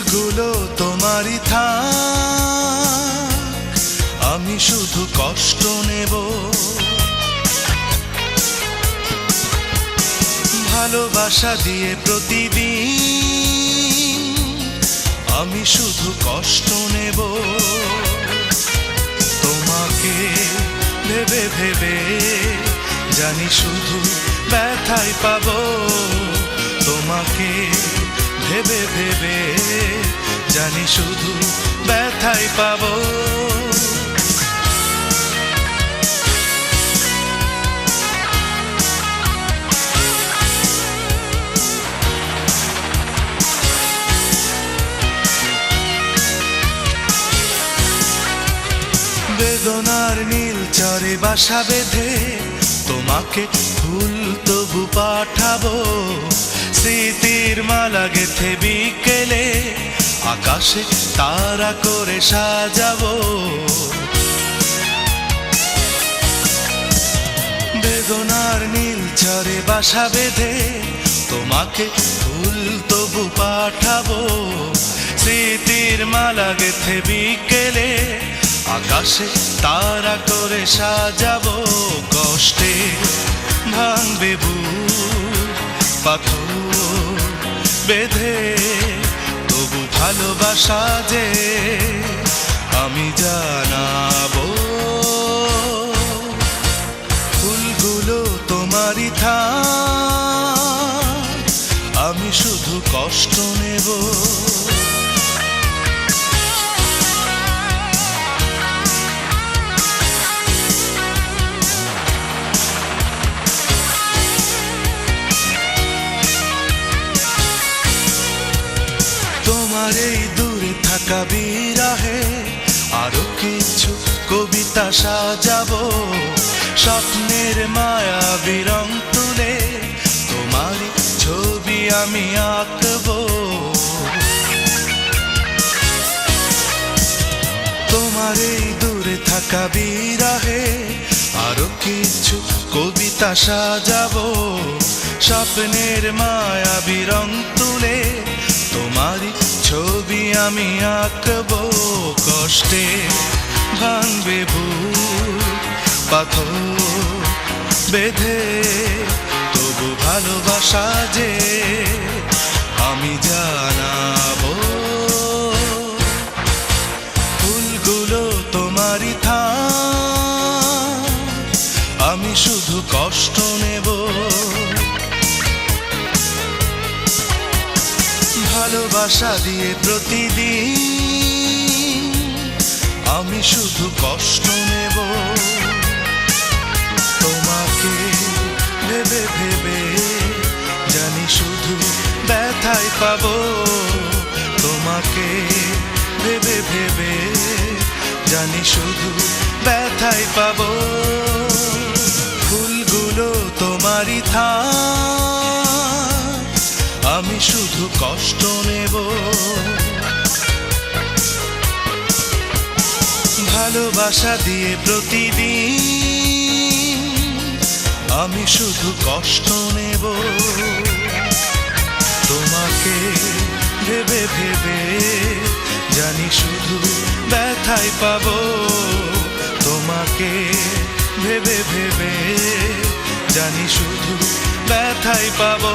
ফুলগুলো তোমারই থাক, আমি শুধু কষ্ট নেব। ভালোবাসা দিয়ে প্রতিদিন আমি শুধু কষ্ট নেব। তোমাকে ভেবে ভেবে জানি শুধু ব্যথাই পাবো। তোমাকে ভেবে ভেবে জানি শুধু ব্যথাই পাবো। বেদনার নীল চরে বাসা বেঁধে তোমাকে ফুল তবু পাঠাবো। স্মৃতির মালা গেথে বিকেলে আকাশে তারা করে সাজাবো। বেদনার নীল চরে বাসা বেঁধে তোমাকে ফুল তবু পাঠাবো। স্মৃতির মালা গেথে বিকেলে আকাশে তারা করে সাজাবো। কষ্টে ভাঙবে বুক পাথর বেঁধে, তবু ভালোবাসা যে আমি জানাবো। ফুলগুলো তোমারই থাক, আমি শুধু কষ্ট নেব। তোমার এই দূরে থাকা বিরহে আরো কিছু কবিতা সাজাবো। স্বপ্নের মায়াবী রং তুলে তোমার ছবি আমি আঁকবো। তোমার এই দূরে থাকা বিরহে আরো কিছু কবিতা সাজাবো। স্বপ্নের মায়াবী রং তুলে তোমারই ছবি আমি আঁকবো। কষ্টে ভাঙবে বুক পাথর বেঁধে, তবু ভালোবাসা যে আমি জানাবো। ফুলগুলো তোমারই থাক, আমি শুধু কষ্ট নেব। ভালোবাসা দিয়ে প্রতিদিন আমি শুধু কষ্ট নেব। তোমাকে ভেবে ভেবে জানি শুধু ব্যথাই পাবো। তোমাকে ভেবে ভেবে জানি শুধু ব্যথাই পাবো। ফুলগুলো তোমারই থাক, আমি শুধু কষ্ট নেব। ভালোবাসা দিয়ে প্রতিদিন আমি শুধু কষ্ট নেব। তোমাকে ভেবে ভেবে জানি শুধু ব্যথাই পাবো। তোমাকে ভেবে ভেবে জানি শুধু ব্যথাই পাবো।